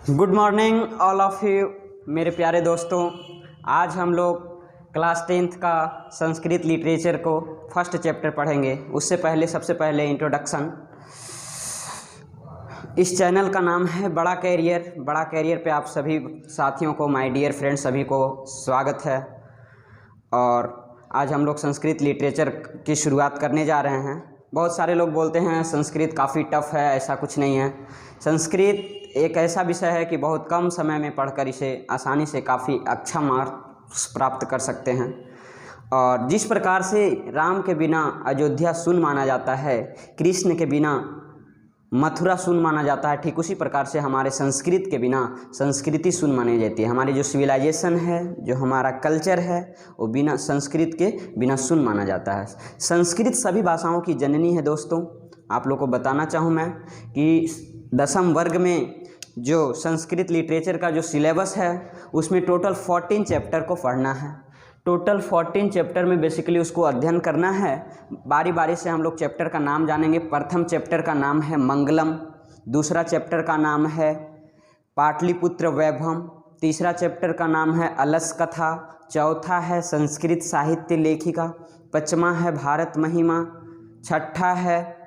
Good morning all of you मेरे प्यारे दोस्तों। आज हम लोग क्लास 10th का संस्कृत लिटरेचर को फर्स्ट चैप्टर पढ़ेंगे। उससे पहले सबसे पहले इंट्रोडक्शन। इस चैनल का नाम है बड़ा कैरियर। बड़ा कैरियर पे आप सभी साथियों को, माय डियर फ्रेंड्स, सभी को स्वागत है। और आज हम लोग संस्कृत लिटरेचर की शुरुआत करने जा रहे हैं। बहुत सारे लोग बोलते हैं संस्कृत काफ़ी टफ है, ऐसा कुछ नहीं है। संस्कृत एक ऐसा विषय है कि बहुत कम समय में पढ़कर इसे आसानी से काफ़ी अच्छा मार्क्स प्राप्त कर सकते हैं। और जिस प्रकार से राम के बिना अयोध्या शून्य माना जाता है, कृष्ण के बिना मथुरा शून्य माना जाता है, ठीक उसी प्रकार से हमारे संस्कृत के बिना संस्कृति शून्य मानी जाती है। हमारी जो सिविलाइजेशन है, जो हमारा कल्चर है, वो बिना संस्कृत के बिना शून्य माना जाता है। संस्कृत सभी भाषाओं की जननी है दोस्तों। आप लोग को बताना चाहूँ मैं कि 10वीं वर्ग में जो संस्कृत लिटरेचर का जो सिलेबस है, उसमें टोटल 14 चैप्टर को पढ़ना है। टोटल 14 चैप्टर में बेसिकली उसको अध्ययन करना है। बारी बारी से हम लोग चैप्टर का नाम जानेंगे। प्रथम चैप्टर का नाम है मंगलम, दूसरा चैप्टर का नाम है पाटलिपुत्र वैभव, तीसरा चैप्टर का नाम है अलस कथा, चौथा है संस्कृत साहित्य लेखिका, पाँचवा है भारत महिमा, छठा है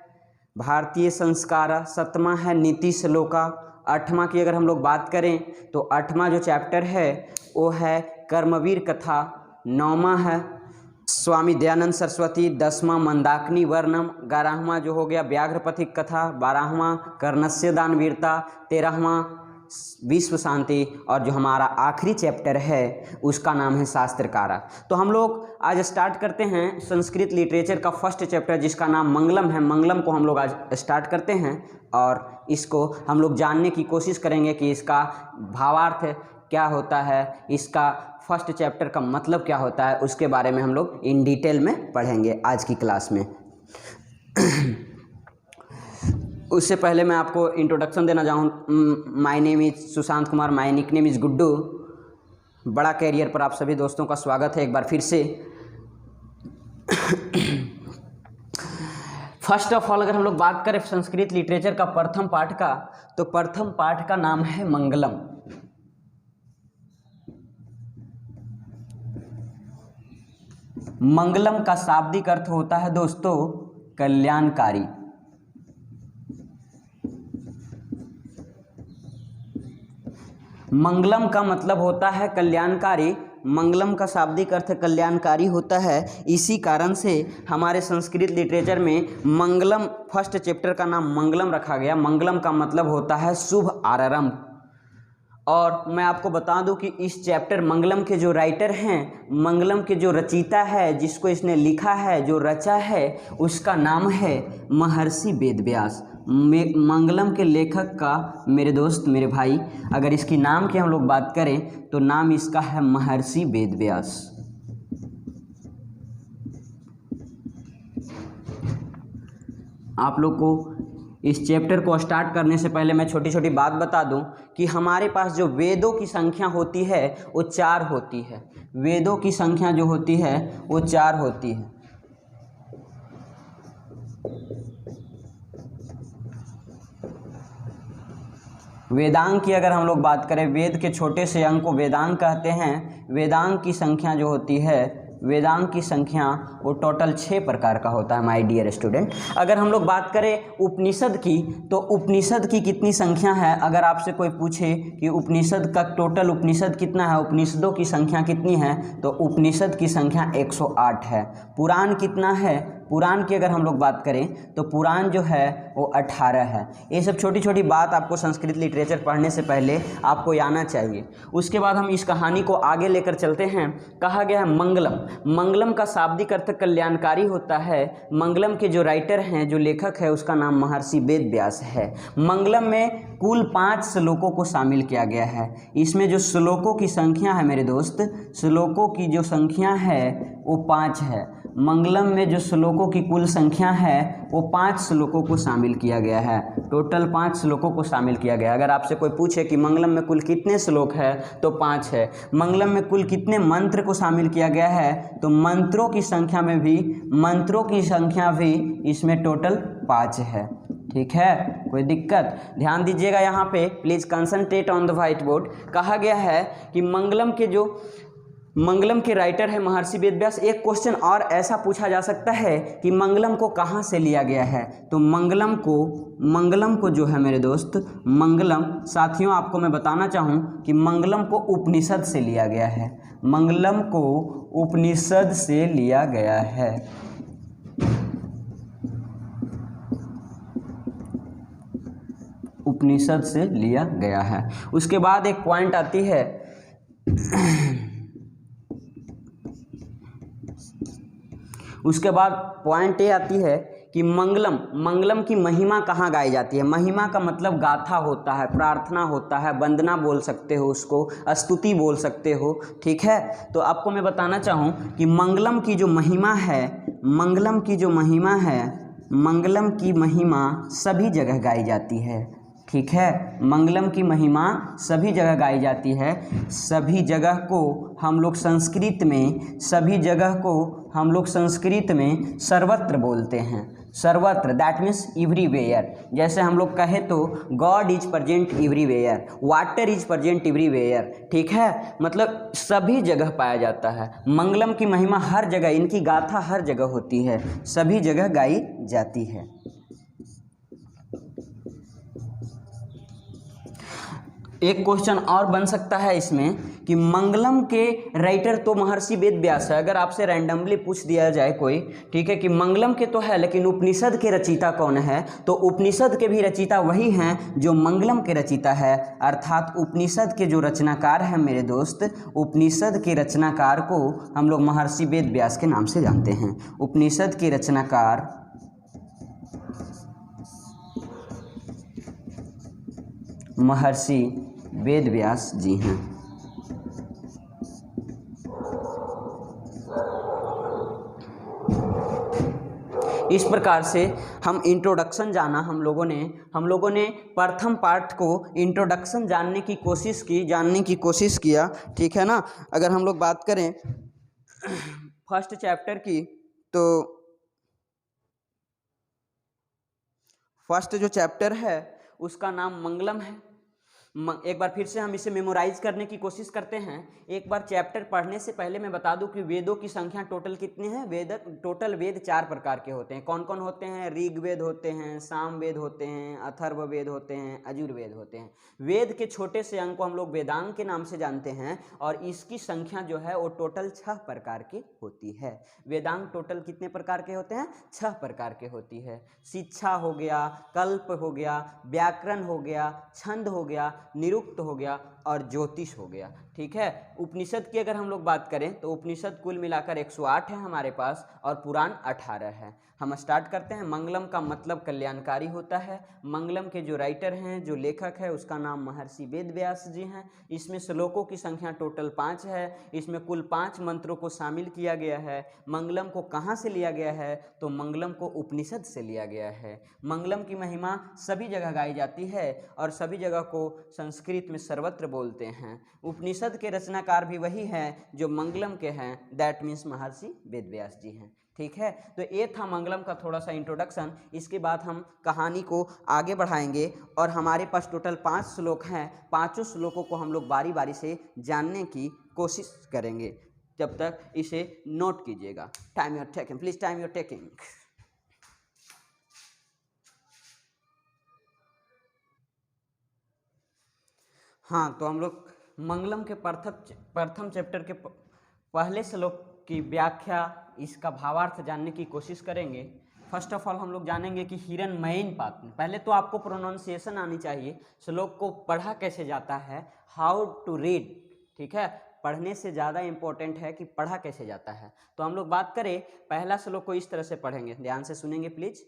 भारतीय संस्कारा, सातवां है नीति श्लोका, आठवां की अगर हम लोग बात करें तो आठवां जो चैप्टर है वो है कर्मवीर कथा, नौवां है स्वामी दयानंद सरस्वती, 10वां मंदाकिनी वर्णम, 11वां जो हो गया व्याघ्रपथिक कथा, 12वां कर्णस्य दान वीरता, 13वां विश्व शांति, और जो हमारा आखिरी चैप्टर है उसका नाम है शास्त्रकारा। तो हम लोग आज स्टार्ट करते हैं संस्कृत लिटरेचर का फर्स्ट चैप्टर जिसका नाम मंगलम है। मंगलम को हम लोग आज स्टार्ट करते हैं और इसको हम लोग जानने की कोशिश करेंगे कि इसका भावार्थ क्या होता है, इसका फर्स्ट चैप्टर का मतलब क्या होता है, उसके बारे में हम लोग इन डिटेल में पढ़ेंगे आज की क्लास में। उससे पहले मैं आपको इंट्रोडक्शन देना चाहूँ। My name is Sushant Kumar, my nickname is Guddu. बड़ा कैरियर पर आप सभी दोस्तों का स्वागत है एक बार फिर से। फर्स्ट ऑफ ऑल अगर हम लोग बात करें संस्कृत लिटरेचर का प्रथम पाठ का, तो प्रथम पाठ का नाम है मंगलम। मंगलम का शाब्दिक अर्थ होता है दोस्तों कल्याणकारी। मंगलम का मतलब होता है कल्याणकारी। मंगलम का शाब्दिक अर्थ कल्याणकारी होता है। इसी कारण से हमारे संस्कृत लिटरेचर में मंगलम फर्स्ट चैप्टर का नाम मंगलम रखा गया। मंगलम का मतलब होता है शुभ आरंभ। और मैं आपको बता दूं कि इस चैप्टर मंगलम के जो राइटर हैं, मंगलम के जो रचयिता है, जिसको इसने लिखा है, जो रचा है, उसका नाम है महर्षि वेदव्यास। मंगलम के लेखक का मेरे दोस्त, मेरे भाई, अगर इसकी नाम की हम लोग बात करें तो नाम इसका है महर्षि वेदव्यास। आप लोग को इस चैप्टर को स्टार्ट करने से पहले मैं छोटी छोटी बात बता दूं कि हमारे पास जो वेदों की संख्या होती है वो 4 होती है। वेदों की संख्या जो होती है वो 4 होती है। वेदांग की अगर हम लोग बात करें, वेद के छोटे से अंग को वेदांग कहते हैं। वेदांग की संख्या जो होती है, वेदांग की संख्या वो टोटल 6 प्रकार का होता है माय डियर स्टूडेंट। अगर हम लोग बात करें उपनिषद की, तो उपनिषद की कितनी संख्या है, अगर आपसे कोई पूछे कि उपनिषद का टोटल उपनिषद कितना है, उपनिषदों की संख्या कितनी है, तो उपनिषद की संख्या 108 है। पुराण कितना है, पुराण की अगर हम लोग बात करें तो पुराण जो है वो 18 है। ये सब छोटी छोटी बात आपको संस्कृत लिटरेचर पढ़ने से पहले आपको आना चाहिए। उसके बाद हम इस कहानी को आगे लेकर चलते हैं। कहा गया है मंगलम। मंगलम का शाब्दिक अर्थ कल्याणकारी होता है। मंगलम के जो राइटर हैं, जो लेखक है, उसका नाम महर्षि वेदव्यास है। मंगलम में कुल 5 श्लोकों को शामिल किया गया है। इसमें जो श्लोकों की संख्या है मेरे दोस्त, श्लोकों की जो संख्या है वो 5 है। मंगलम में जो श्लोकों की कुल संख्या है वो 5 श्लोकों को शामिल किया गया है। टोटल 5 श्लोकों को शामिल किया गया है। अगर आपसे कोई पूछे कि मंगलम में कुल कितने श्लोक है, तो 5 है। मंगलम में कुल कितने मंत्र को शामिल किया गया है, तो मंत्रों की संख्या भी इसमें टोटल 5 है। ठीक है, कोई दिक्कत? ध्यान दीजिएगा यहाँ पे, please concentrate on the white board. कहा गया है कि मंगलम के राइटर है महर्षि वेद व्यास। एक क्वेश्चन और ऐसा पूछा जा सकता है कि मंगलम को कहाँ से लिया गया है? तो मंगलम को जो है मेरे दोस्त, मंगलम साथियों आपको मैं बताना चाहूँ कि मंगलम को उपनिषद से लिया गया है। मंगलम को उपनिषद से लिया गया है। उपनिषद से लिया गया है। उसके बाद एक पॉइंट आती है उसके बाद पॉइंट ये आती है कि मंगलम की महिमा कहाँ गाई जाती है? महिमा का मतलब गाथा होता है, प्रार्थना होता है, वंदना बोल सकते हो, उसको स्तुति बोल सकते हो। ठीक है, तो आपको मैं बताना चाहूँ कि मंगलम की जो महिमा सभी जगह गाई जाती है। ठीक है, मंगलम की महिमा सभी जगह गाई जाती है। सभी जगह को हम लोग संस्कृत में सर्वत्र बोलते हैं। सर्वत्र दैट मीन्स एवरीवेयर। जैसे हम लोग कहे तो God is present everywhere, water is present everywhere. ठीक है, मतलब सभी जगह पाया जाता है। मंगलम की महिमा हर जगह, इनकी गाथा हर जगह होती है, सभी जगह गाई जाती है। एक क्वेश्चन और बन सकता है इसमें कि मंगलम के राइटर तो महर्षि वेद व्यास है। अगर आपसे रैंडमली पूछ दिया जाए कोई, ठीक है, कि मंगलम के तो है लेकिन उपनिषद के रचयिता कौन है? तो उपनिषद के भी रचयिता वही हैं जो मंगलम के रचयिता है। अर्थात उपनिषद के जो रचनाकार हैं मेरे दोस्त, उपनिषद के रचनाकार को हम लोग महर्षि वेद व्यास के नाम से जानते हैं। उपनिषद के रचनाकार महर्षि वेद व्यास जी हैं। इस प्रकार से हम इंट्रोडक्शन जाना, हम लोगों ने प्रथम पार्ट को इंट्रोडक्शन जानने की कोशिश किया। ठीक है ना। अगर हम लोग बात करें फर्स्ट चैप्टर की, तो फर्स्ट जो चैप्टर है उसका नाम मंगलम है। एक बार फिर से हम इसे मेमोराइज करने की कोशिश करते हैं। एक बार चैप्टर पढ़ने से पहले मैं बता दूं कि वेदों की संख्या टोटल कितनी है? टोटल वेद 4 प्रकार के होते हैं। कौन कौन होते हैं? ऋग्वेद होते हैं, सामवेद होते हैं, अथर्ववेद होते हैं, यजुर्वेद होते हैं। वेद के छोटे से अंग को हम लोग वेदांग के नाम से जानते हैं और इसकी संख्या जो है वो टोटल 6 प्रकार की होती है। वेदांग टोटल कितने प्रकार के होते हैं? 6 प्रकार के होती है। शिक्षा हो गया, कल्प हो गया, व्याकरण हो गया, छंद हो गया, निरुक्त हो गया और ज्योतिष हो गया। ठीक है। उपनिषद की अगर हम लोग बात करें तो उपनिषद कुल मिलाकर 108 है हमारे पास और पुराण 18 है। हम स्टार्ट करते हैं। मंगलम का मतलब कल्याणकारी होता है। मंगलम के जो राइटर हैं, जो लेखक है, उसका नाम महर्षि वेद व्यास जी हैं। इसमें श्लोकों की संख्या टोटल 5 है। इसमें कुल 5 मंत्रों को शामिल किया गया है। मंगलम को कहाँ से लिया गया है? तो मंगलम को उपनिषद से लिया गया है। मंगलम की महिमा सभी जगह गाई जाती है और सभी जगह को संस्कृत में सर्वत्र बोलते हैं। उपनिषद के रचनाकार भी वही हैं जो मंगलम के हैं, दैट मीन्स महर्षि वेद व्यास जी हैं। ठीक है, तो ये था मंगलम का थोड़ा सा इंट्रोडक्शन। इसके बाद हम कहानी को आगे बढ़ाएंगे और हमारे पास टोटल 5 श्लोक हैं। 5 श्लोकों को हम लोग बारी बारी से जानने की कोशिश करेंगे। जब तक इसे नोट कीजिएगा। Time your taking, please time your taking. हाँ, तो हम लोग मंगलम के प्रथम चैप्टर के पहले श्लोक की व्याख्या, इसका भावार्थ जानने की कोशिश करेंगे। फर्स्ट ऑफ ऑल हम लोग जानेंगे कि हिरण्मयीन पात्र। पहले तो आपको प्रोनाउंसिएशन आनी चाहिए। श्लोक को पढ़ा कैसे जाता है, हाउ टू रीड। ठीक है, पढ़ने से ज़्यादा इम्पोर्टेंट है कि पढ़ा कैसे जाता है। तो हम लोग बात करें, पहला श्लोक को इस तरह से पढ़ेंगे, ध्यान से सुनेंगे प्लीज।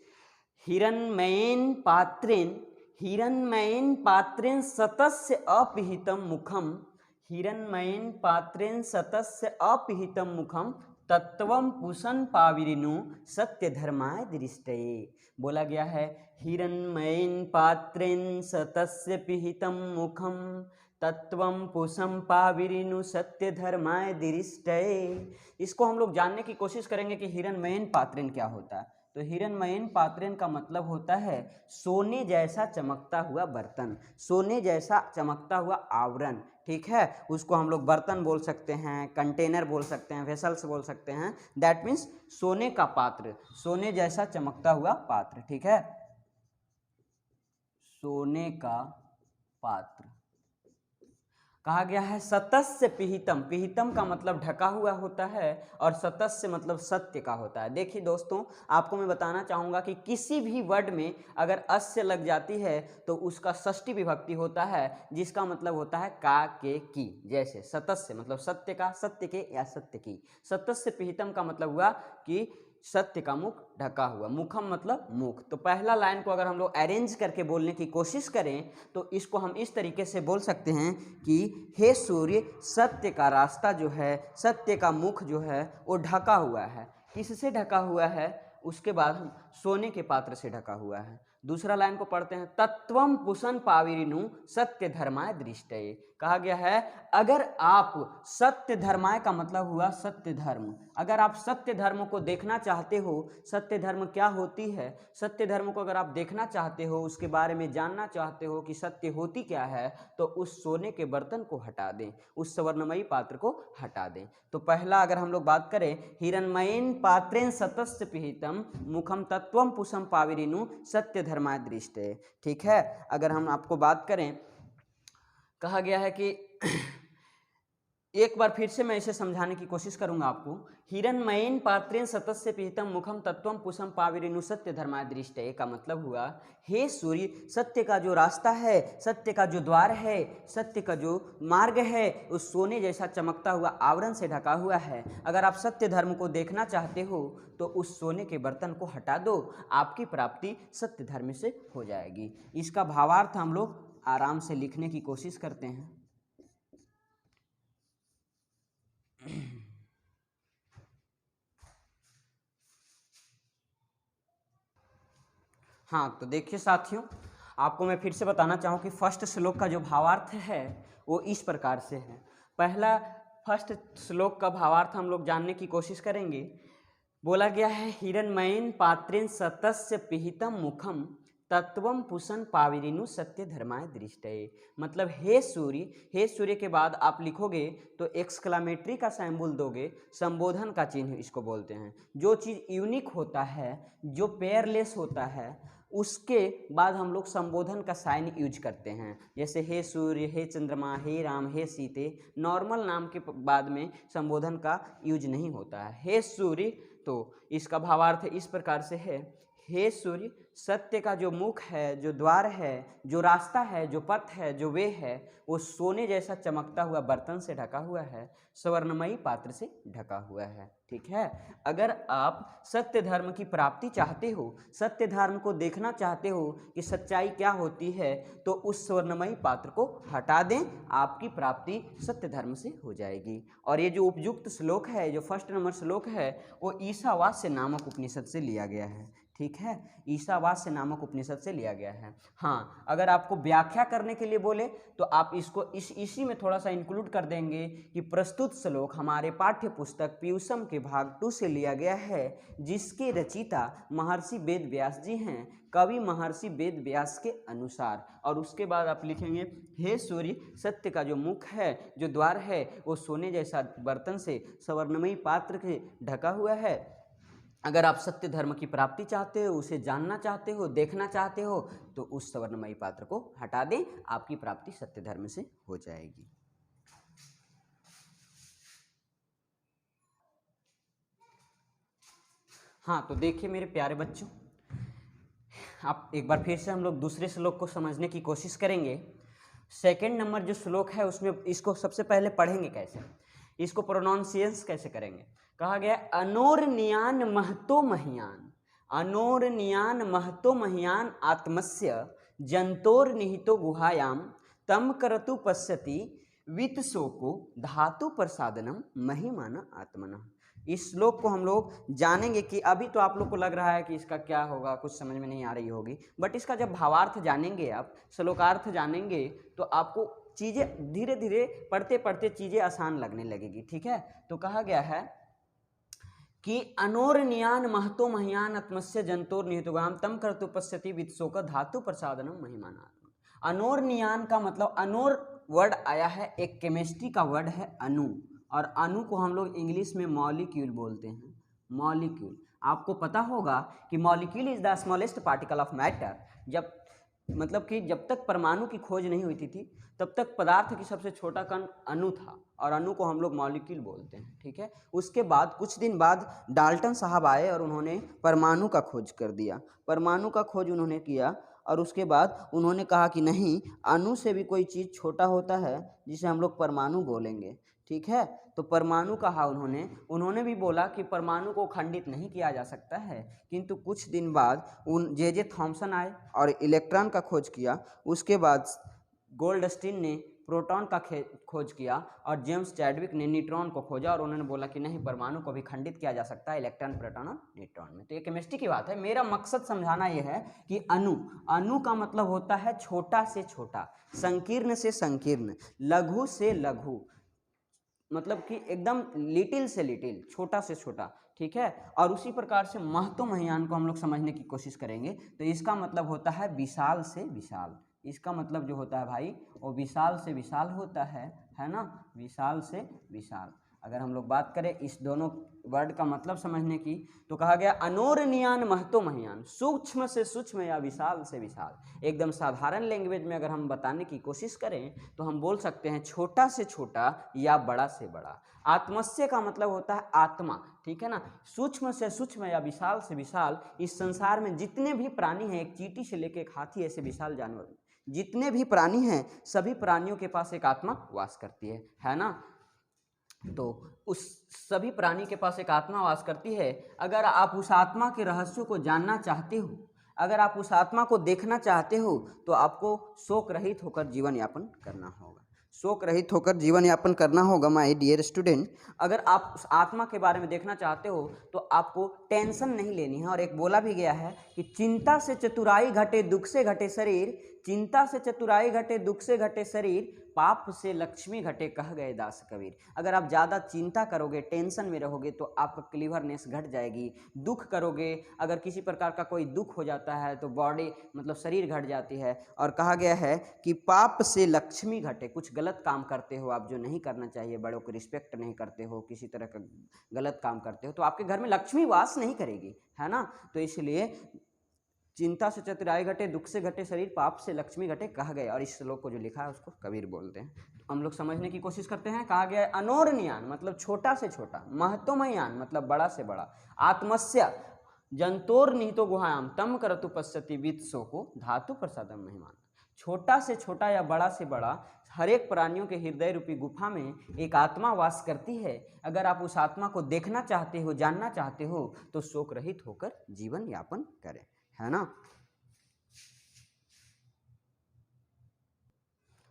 हिरण्मयीन पात्रेण सतस्य अपिहितं मुखम, हिरण्मयीन पात्रेण सतस्य अपिहितं मुखम, तत्वं पुषन् पाविरिनु सत्य धर्माय दृष्टये। बोला गया है हिरण्मयीन पात्रेण सतस्य पिहितं मुखम, तत्वं पुषं पाविरिनु सत्य धर्माय दृष्टये। इसको हम लोग जानने की कोशिश करेंगे कि हिरण्मयीन पात्रेण क्या होता है। तो हिरण्मयेन पात्रेण का मतलब होता है सोने जैसा चमकता हुआ बर्तन, सोने जैसा चमकता हुआ आवरण। ठीक है, उसको हम लोग बर्तन बोल सकते हैं, कंटेनर बोल सकते हैं, वेसल्स बोल सकते हैं। दैट मीन्स सोने का पात्र, सोने जैसा चमकता हुआ पात्र। ठीक है, सोने का पात्र कहा गया है। सतस्य पिहितम, पिहितम का मतलब ढका हुआ होता है और सतस्य मतलब सत्य का होता है। देखिए दोस्तों, आपको मैं बताना चाहूँगा कि किसी भी वर्ड में अगर अस्य लग जाती है तो उसका षष्ठी विभक्ति होता है, जिसका मतलब होता है का, के, की। जैसे सतस्य मतलब सत्य का, सत्य के या सत्य की। सतस्य पिहितम का मतलब हुआ कि सत्य का मुख ढका हुआ, मुखम मतलब मुख। तो पहला लाइन को अगर हम लोग अरेंज करके बोलने की कोशिश करें तो इसको हम इस तरीके से बोल सकते हैं कि हे सूर्य, सत्य का रास्ता जो है, सत्य का मुख जो है वो ढका हुआ है। किससे ढका हुआ है? उसके बाद हम सोने के पात्र से ढका हुआ है। दूसरा लाइन को पढ़ते हैं, तत्वम पुसन पाविरिनु सत्य धर्माय दृष्टये। कहा गया है अगर आप सत्य धर्माय का मतलब हुआ सत्य धर्म, अगर आप सत्य धर्म को देखना चाहते हो, सत्य धर्म क्या होती है, सत्य धर्म को अगर आप देखना चाहते हो, उसके बारे में जानना चाहते हो कि सत्य होती क्या है, तो उस सोने के बर्तन को हटा दें, उस स्वर्णमयी पात्र को हटा दें। तो पहला अगर हम लोग बात करें, हिरण्मयेन पात्रेण सतस्य पिहितम मुखम तत्वम पुषम पाविरिनु सत्य धर्माय दृष्टे। ठीक है, अगर हम आपको बात करें, कहा गया है कि एक बार फिर से मैं इसे समझाने की कोशिश करूंगा आपको। हिरण्मयेन पात्रेण सतस्य पिहितम मुखम तत्वम पुषम पाविरिनु सत्य धर्माय दृष्टये का मतलब हुआ, हे सूर्य, सत्य का जो रास्ता है, सत्य का जो द्वार है, सत्य का जो मार्ग है, उस सोने जैसा चमकता हुआ आवरण से ढका हुआ है। अगर आप सत्य धर्म को देखना चाहते हो तो उस सोने के बर्तन को हटा दो, आपकी प्राप्ति सत्य धर्म से हो जाएगी। इसका भावार्थ हम लोग आराम से लिखने की कोशिश करते हैं। हाँ, तो देखिए साथियों, आपको मैं फिर से बताना चाहूँ कि फर्स्ट श्लोक का जो भावार्थ है वो इस प्रकार से है। पहला फर्स्ट श्लोक का भावार्थ हम लोग जानने की कोशिश करेंगे। बोला गया है हिरण्मयेन पात्रेण सतस्य पिहितम मुखम तत्वम पुषन पाविरिनु सत्य धर्माय दृष्टये। मतलब हे सूर्य, हे सूर्य के बाद आप लिखोगे तो एक्सक्लामेटरी का सिंबल दोगे, संबोधन का चिन्ह इसको बोलते हैं। जो चीज़ यूनिक होता है, जो पेयरलेस होता है, उसके बाद हम लोग संबोधन का साइन यूज करते हैं। जैसे हे सूर्य, हे चंद्रमा, हे राम, हे सीते, नॉर्मल नाम के बाद में संबोधन का यूज नहीं होता है। हे सूर्य, तो इसका भावार्थ इस प्रकार से है, हे सूर्य, सत्य का जो मुख है, जो द्वार है, जो रास्ता है, जो पथ है, जो वे है, वो सोने जैसा चमकता हुआ बर्तन से ढका हुआ है, स्वर्णमयी पात्र से ढका हुआ है। ठीक है, अगर आप सत्य धर्म की प्राप्ति चाहते हो, सत्य धर्म को देखना चाहते हो कि सच्चाई क्या होती है, तो उस स्वर्णमयी पात्र को हटा दें, आपकी प्राप्ति सत्य धर्म से हो जाएगी। और ये जो उपयुक्त श्लोक है, जो फर्स्ट नंबर श्लोक है, वो ईशावास्य नामक उपनिषद से लिया गया है। ठीक है, ईशावास्य नामक उपनिषद से लिया गया है। हाँ, अगर आपको व्याख्या करने के लिए बोले तो आप इसको इसी में थोड़ा सा इंक्लूड कर देंगे कि प्रस्तुत श्लोक हमारे पाठ्य पुस्तक पीयूषम के भाग 2 से लिया गया है, जिसके रचयिता महर्षि वेद व्यास जी हैं, कवि महर्षि वेद व्यास के अनुसार। और उसके बाद आप लिखेंगे, हे सूर्य, सत्य का जो मुख है, जो द्वार है, वो सोने जैसा बर्तन से स्वर्णमयी पात्र के ढका हुआ है। अगर आप सत्य धर्म की प्राप्ति चाहते हो, उसे जानना चाहते हो, देखना चाहते हो, तो उस स्वर्णमयी पात्र को हटा दें, आपकी प्राप्ति सत्य धर्म से हो जाएगी। हाँ, तो देखिए मेरे प्यारे बच्चों, आप एक बार फिर से हम लोग दूसरे श्लोक को समझने की कोशिश करेंगे। सेकंड नंबर जो श्लोक है उसमें इसको सबसे पहले पढ़ेंगे कैसे, इसको प्रोनाउंसिएशन कैसे करेंगे। कहा गया अनोरनियान महतो महियान, अनोरनियान महतो महियान आत्मस्य जंतोर निहितो गुहायाम तम करतु पश्यति वित्तशोको धातु प्रसादनम महिमान आत्मना। इस श्लोक को हम लोग जानेंगे कि अभी तो आप लोग को लग रहा है कि इसका क्या होगा, कुछ समझ में नहीं आ रही होगी, बट इसका जब भावार्थ जानेंगे, आप श्लोकार्थ जानेंगे, तो आपको चीज़ें धीरे धीरे पढ़ते पढ़ते चीज़ें आसान लगने लगेगी। ठीक है, तो कहा गया है कि अनोरनियान महतो महियान आत्मस्य जंतोर निहितोगाम तम कर्तु पश्यति वित्सोक धातु प्रसादनम महिमाना। अनोरनियान का मतलब, अनोर वर्ड आया है, एक केमिस्ट्री का वर्ड है अणु, और अणु को हम लोग इंग्लिश में मॉलिक्यूल बोलते हैं। मॉलिक्यूल, आपको पता होगा कि molecule is the smallest particle of matter. जब मतलब कि जब तक परमाणु की खोज नहीं हुई थी तब तक पदार्थ की सबसे छोटा कण अणु था, और अणु को हम लोग मॉलिक्यूल बोलते हैं, ठीक है। उसके बाद कुछ दिन बाद डाल्टन साहब आए और उन्होंने परमाणु का खोज कर दिया। परमाणु का खोज उन्होंने किया और उसके बाद उन्होंने कहा कि नहीं, अणु से भी कोई चीज़ छोटा होता है जिसे हम लोग परमाणु बोलेंगे, ठीक है। तो परमाणु कहा उन्होंने भी बोला कि परमाणु को खंडित नहीं किया जा सकता है। किंतु कुछ दिन बाद जे थॉमसन आए और इलेक्ट्रॉन का खोज किया। उसके बाद गोल्डस्टीन ने प्रोटॉन का खोज किया और जेम्स चैडविक ने न्यूट्रॉन को खोजा, और उन्होंने बोला कि नहीं, परमाणु को भी खंडित किया जा सकता है इलेक्ट्रॉन, प्रोटॉन और न्यूट्रॉन में। तो ये केमिस्ट्री की बात है। मेरा मकसद समझाना ये है कि अणु का मतलब होता है छोटा से छोटा, संकीर्ण से संकीर्ण, लघु से लघु, मतलब कि एकदम लिटिल से लिटिल, छोटा से छोटा, ठीक है। और उसी प्रकार से महतो महियान को हम लोग समझने की कोशिश करेंगे। तो इसका मतलब होता है विशाल से विशाल। इसका मतलब जो होता है भाई, वो विशाल से विशाल होता है ना, विशाल से विशाल। अगर हम लोग बात करें इस दोनों वर्ड का मतलब समझने की, तो कहा गया अनोरनियान महतो महियान, सूक्ष्म से सूक्ष्म या विशाल से विशाल। एकदम साधारण लैंग्वेज में अगर हम बताने की कोशिश करें तो हम बोल सकते हैं छोटा से छोटा या बड़ा से बड़ा। आत्मस्य का मतलब होता है आत्मा, ठीक है ना। सूक्ष्म से सूक्ष्म या विशाल से विशाल, इस संसार में जितने भी प्राणी हैं, एक चींटी से लेकर एक हाथी ऐसे विशाल जानवर, जितने भी प्राणी हैं, सभी प्राणियों के पास एक आत्मा वास करती है ना। तो उस सभी प्राणी के पास एक आत्मा वास करती है। अगर आप उस आत्मा के रहस्यों को जानना चाहते हो, अगर आप उस आत्मा को देखना चाहते हो, तो आपको शोक रहित होकर जीवन यापन करना होगा। शोक रहित होकर जीवन यापन करना होगा माय डियर स्टूडेंट। अगर आप उस आत्मा के बारे में देखना चाहते हो तो आपको टेंशन नहीं लेनी है। और एक बोला भी गया है कि चिंता से चतुराई घटे दुख से घटे शरीर, चिंता से चतुराई घटे दुख से घटे शरीर, पाप से लक्ष्मी घटे कह गए दास कबीर। अगर आप ज़्यादा चिंता करोगे, टेंशन में रहोगे, तो आपका क्लीवरनेस घट जाएगी। दुख करोगे, अगर किसी प्रकार का कोई दुख हो जाता है तो बॉडी मतलब शरीर घट जाती है। और कहा गया है कि पाप से लक्ष्मी घटे, कुछ गलत काम करते हो आप जो नहीं करना चाहिए, बड़ों को रिस्पेक्ट नहीं करते हो, किसी तरह का गलत काम करते हो, तो आपके घर में लक्ष्मी वास नहीं करेगी, है ना। तो इसलिए चिंता से चतुराई घटे दुख से घटे शरीर, पाप से लक्ष्मी घटे कहा गया। और इस श्लोक को जो लिखा है उसको कबीर बोलते हैं। तो हम लोग समझने की कोशिश करते हैं। कहा गया है अनोरनियान मतलब छोटा से छोटा, महतोमयान मतलब बड़ा से बड़ा, आत्मस्य जंतोर निहितो गुहायाम तम करतु पश्यति वित्सो को धातु प्रसादम महिमान। छोटा से छोटा या बड़ा से बड़ा, हर एक प्राणियों के हृदय रूपी गुफा में एक आत्मा वास करती है। अगर आप उस आत्मा को देखना चाहते हो, जानना चाहते हो, तो शोक रहित होकर जीवन यापन करें, है ना।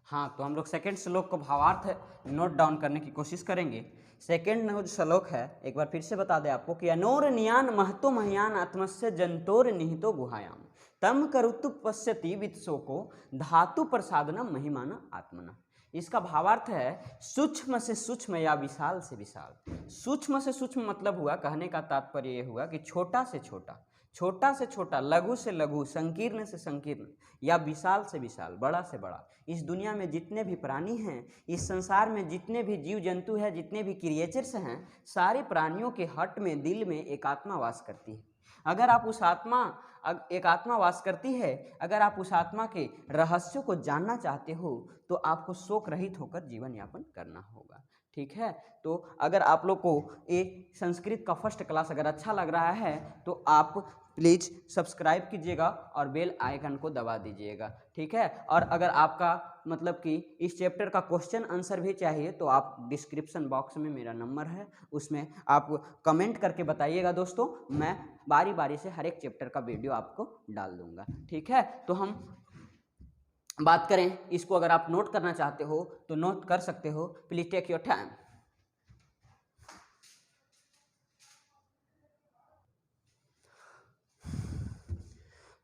हाँ, तो हम लोग सेकंड श्लोक को भावार्थ नोट डाउन करने की कोशिश करेंगे। सेकंड जो श्लोक है, एक बार फिर से बता दें आपको कि अनोरनियान महतो महियान आत्मस्य जंतोर निहितो गुहायाम तम करुतु पश्यति वित्सो को धातु प्रसादनम महिमाना आत्मना। इसका भावार्थ है सूक्ष्म से सूक्ष्म या विशाल से विशाल। सूक्ष्म से सूक्ष्म मतलब हुआ, कहने का तात्पर्य ये हुआ कि छोटा से छोटा, छोटा से छोटा, लघु से लघु, संकीर्ण से संकीर्ण या विशाल से विशाल, बड़ा से बड़ा। इस दुनिया में जितने भी प्राणी हैं, इस संसार में जितने भी जीव जंतु हैं, जितने भी क्रिएचर्स हैं, सारे प्राणियों के हट में, दिल में एक आत्मा वास करती है। अगर आप उस आत्मा, एक आत्मा वास करती है, अगर आप उस आत्मा के रहस्यों को जानना चाहते हो, तो आपको शोक रहित होकर जीवन यापन करना होगा, ठीक है। तो अगर आप लोग को ये संस्कृत का फर्स्ट क्लास अगर अच्छा लग रहा है तो आप प्लीज़ सब्सक्राइब कीजिएगा और बेल आइकन को दबा दीजिएगा, ठीक है। और अगर आपका मतलब कि इस चैप्टर का क्वेश्चन आंसर भी चाहिए तो आप डिस्क्रिप्शन बॉक्स में मेरा नंबर है, उसमें आप कमेंट करके बताइएगा दोस्तों। मैं बारी बारी से हर एक चैप्टर का वीडियो आपको डाल दूंगा, ठीक है। तो हम बात करें इसको, अगर आप नोट करना चाहते हो तो नोट कर सकते हो, प्लीज टेक योर टाइम।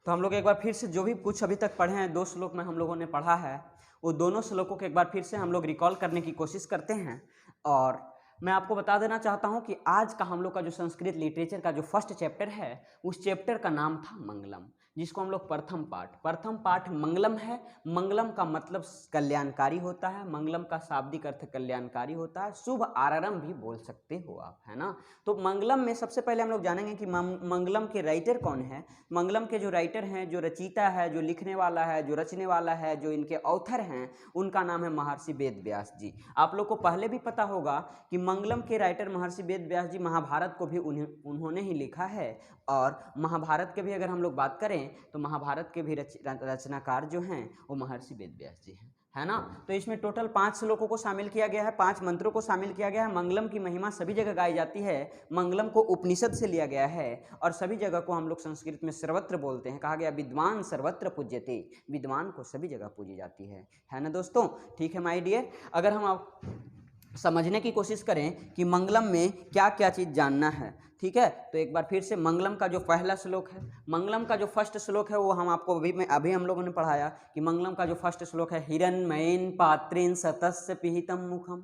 तो हम लोग एक बार फिर से जो भी कुछ अभी तक पढ़े हैं, 2 श्लोक में हम लोगों ने पढ़ा है, वो दोनों श्लोकों को एक बार फिर से हम लोग रिकॉल करने की कोशिश करते हैं। और मैं आपको बता देना चाहता हूं कि आज का हम लोग का जो संस्कृत लिटरेचर का जो फर्स्ट चैप्टर है, उस चैप्टर का नाम था मंगलम, जिसको हम लोग प्रथम पाठ मंगलम है। मंगलम का मतलब कल्याणकारी होता है, मंगलम का शाब्दिक अर्थ कल्याणकारी होता है, शुभ आरंभ भी बोल सकते हो आप, है ना। तो मंगलम में सबसे पहले हम लोग जानेंगे कि मंगलम के राइटर कौन है। मंगलम के जो राइटर हैं, जो रचयिता है, जो लिखने वाला है, जो रचने वाला है, जो इनके ऑथर हैं, उनका नाम है महर्षि वेद व्यास जी। आप लोग को पहले भी पता होगा कि मंगलम के राइटर महर्षि वेद व्यास जी महाभारत को भी उन्होंने ही लिखा है। और महाभारत के भी अगर हम लोग बात करें तो महाभारत के भी रचनाकार जो हैं वो महर्षि वेद व्यास जी हैं, है ना। तो इसमें टोटल 5 श्लोकों को शामिल किया गया है, 5 मंत्रों को शामिल किया गया है। मंगलम की महिमा सभी जगह गाई जाती है। मंगलम को उपनिषद से लिया गया है और सभी जगह को हम लोग संस्कृत में सर्वत्र बोलते हैं। कहा गया विद्वान सर्वत्र पूज्यते, विद्वान को सभी जगह पूजी जाती है ना दोस्तों। ठीक है माय डियर, अगर हम आप समझने की कोशिश करें कि मंगलम में क्या क्या चीज़ जानना है, ठीक है, तो एक बार फिर से मंगलम का जो पहला श्लोक है, मंगलम का जो फर्स्ट श्लोक है वो हम आपको अभी हम लोगों ने पढ़ाया कि मंगलम का जो फर्स्ट श्लोक है, हिरण्मयेन पात्रेण सतस्य पिहितं मुखम,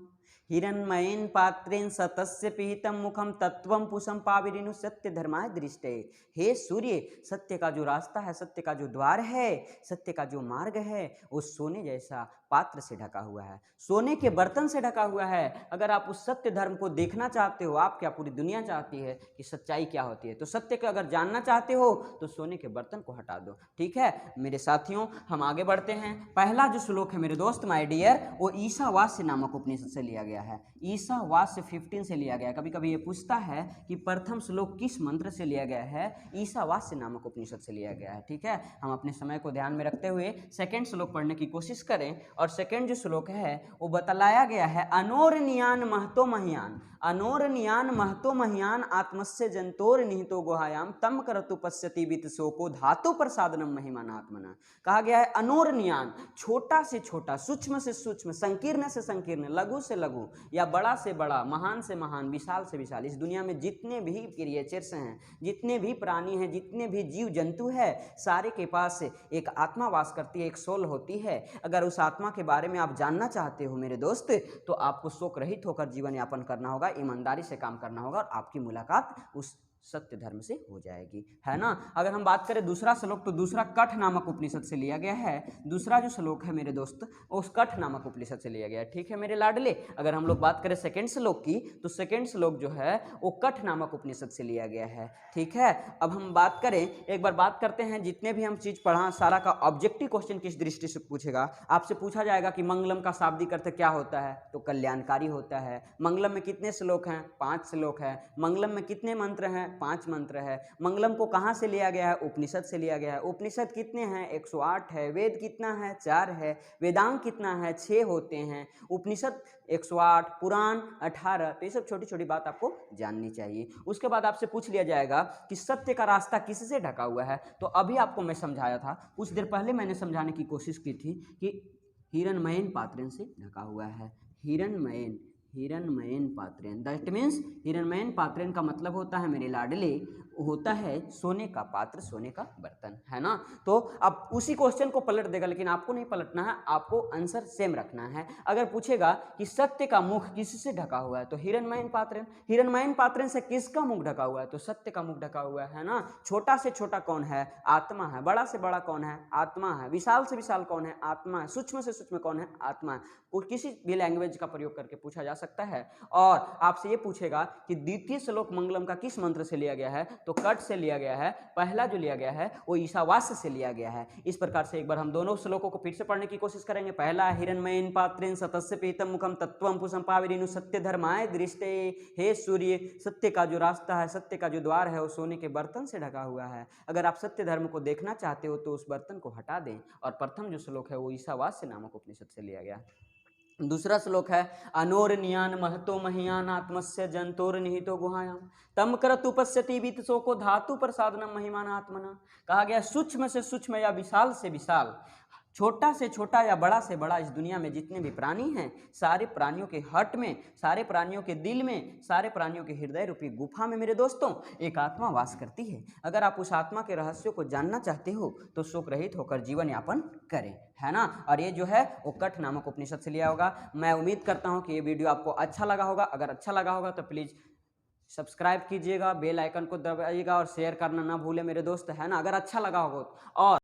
हिरण्मयेन पात्रेण सतस्य पिहितं मुखम तत्वं पुषं पाविरिनु सत्य धर्माय दृष्टे। हे सूर्य, सत्य का जो रास्ता है, सत्य का जो द्वार है, सत्य का जो मार्ग है, वो सोने जैसा पात्र से ढका हुआ है, सोने के बर्तन से ढका हुआ है। अगर आप उस सत्य धर्म को देखना चाहते हो, आप क्या पूरी दुनिया चाहती है कि सच्चाई क्या होती है, तो सत्य को अगर जानना चाहते हो तो सोने के बर्तन को हटा दो। ठीक है मेरे साथियों, हम आगे बढ़ते हैं। पहला जो श्लोक है मेरे दोस्त माय डियर, वो ईशावास्य नामक उपनिषद से लिया गया है। ईशावास्य 15 से लिया गया है। कभी कभी ये पूछता है कि प्रथम श्लोक किस मंत्र से लिया गया है, ईशावास्य नामक उपनिषद से लिया गया है। ठीक है, हम अपने समय को ध्यान में रखते हुए सेकंड श्लोक पढ़ने की कोशिश करें। और सेकंड जो श्लोक है वो बतलाया गया है, अनोरनियान महतो महियान, अनोरनियान महतो महियान आत्मस्य जंतोर निहितो गुहायाम तम करतु पश्यति वित शोको धातु प्रसादनम महिमान आत्मना। कहा गया है अनोरनियान, छोटा से छोटा, सूक्ष्म से सूक्ष्म, संकीर्ण से संकीर्ण, लघु से लघु या बड़ा से बड़ा, महान से महान, विशाल से विशाल, इस दुनिया में जितने भी क्रिएचर्स हैं, जितने भी प्राणी हैं, जितने भी जीव जंतु है, सारे के पास एक आत्मा वास करती है, एक सोल होती है। अगर उस आत्मा के बारे में आप जानना चाहते हो मेरे दोस्त, तो आपको शोक रहित होकर जीवन यापन करना होगा, ईमानदारी से काम करना होगा और आपकी मुलाकात उस सत्य धर्म से हो जाएगी, है ना। अगर हम बात करें दूसरा श्लोक, तो दूसरा कठ नामक उपनिषद से लिया गया है। दूसरा जो श्लोक है मेरे दोस्त, उस कठ नामक उपनिषद से लिया गया है। ठीक है मेरे लाडले, अगर हम लोग बात करें सेकंड श्लोक की, तो सेकंड श्लोक जो है वो कठ नामक उपनिषद से लिया गया है। ठीक है, अब हम बात करें, एक बार बात करते हैं, जितने भी हम चीज़ पढ़ा सारा का ऑब्जेक्टिव क्वेश्चन किस दृष्टि से पूछेगा, आपसे पूछा जाएगा कि मंगलम का शाब्दिक अर्थ क्या होता है, तो कल्याणकारी होता है। मंगलम में कितने श्लोक हैं, 5 श्लोक है। मंगलम में कितने मंत्र हैं, 5 मंत्र है। मंगलम को कहाँ से लिया गया है, उपनिषद से लिया गया है। उपनिषद कितने हैं, 108 है। वेद कितना है, 4 है। वेदांग कितना है, 6 होते हैं। उपनिषद 108, पुराण 18। तो ये सब छोटी छोटी बात आपको जाननी चाहिए। उसके बाद आपसे पूछ लिया जाएगा कि सत्य का रास्ता किससे ढका हुआ है, तो अभी आपको मैं समझाया था, कुछ देर पहले मैंने समझाने की कोशिश की थी कि हिरण्मयेन पात्रेण से ढका हुआ है। हिरण्मयेन पात्रेण, दैट मीन्स हिरण्मयेन पात्रेण का मतलब होता है मेरे लाडले, होता है सोने का पात्र, सोने का बर्तन, है ना। तो अब उसी क्वेश्चन को पलट देगा, लेकिन आपको नहीं पलटना है, आपको आंसर सेम रखना है। अगर पूछेगा कि सत्य का मुख किससे ढका हुआ है, तो हिरण्मयेन पात्रेण। हिरण्मयेन पात्रेण से किसका मुख ढका हुआ है, तो सत्य का मुख ढका हुआ है ना। छोटा से छोटा कौन है, आत्मा है। बड़ा से बड़ा कौन है, आत्मा है। विशाल से विशाल कौन है, आत्मा है। सूक्ष्म से सूक्ष्म कौन है, आत्मा है। और किसी भी लैंग्वेज का प्रयोग करके पूछा जा सकता है। और आपसे ये पूछेगा कि द्वितीय श्लोक मंगलम का किस मंत्र से लिया गया है, तो कट से लिया गया है। पहला जो लिया गया है वो ईशावास्य से लिया गया है। इस प्रकार से एक बार हम दोनों श्लोकों को फिर से पढ़ने की कोशिश करेंगे। पहला, हिरण्मयेन पात्रेण सतस्य पीतम मुखम तत्वं पुषं पाविरिनु सत्य धर्माय दृष्टे। हे सूर्य, सत्य का जो रास्ता है, सत्य का जो द्वार है, वो सोने के बर्तन से ढका हुआ है। अगर आप सत्य धर्म को देखना चाहते हो तो उस बर्तन को हटा दें। और प्रथम जो श्लोक है वो ईशावास्य नामक उपनिषद से लिया गया। दूसरा श्लोक है, अनोरनियान महतो महियान आत्मस्य जंतोर निहितो गुहायाम तम करतु पश्यति वित शोको धातु प्रसादनम महिमान आत्मना। कहा गया सूक्ष्म से सूक्ष्म या विशाल से विशाल, छोटा से छोटा या बड़ा से बड़ा इस दुनिया में जितने भी प्राणी हैं, सारे प्राणियों के हट में, सारे प्राणियों के दिल में, सारे प्राणियों के हृदय रूपी गुफा में मेरे दोस्तों एक आत्मा वास करती है। अगर आप उस आत्मा के रहस्यों को जानना चाहते हो तो शोक रहित होकर जीवन यापन करें, है ना। और ये जो है वो कठ नामक उपनिषद से लिया होगा। मैं उम्मीद करता हूँ कि ये वीडियो आपको अच्छा लगा होगा। अगर अच्छा लगा होगा तो प्लीज़ सब्सक्राइब कीजिएगा, बेल आइकन को दबाइएगा और शेयर करना ना भूलें मेरे दोस्त, है ना, अगर अच्छा लगा होगा। और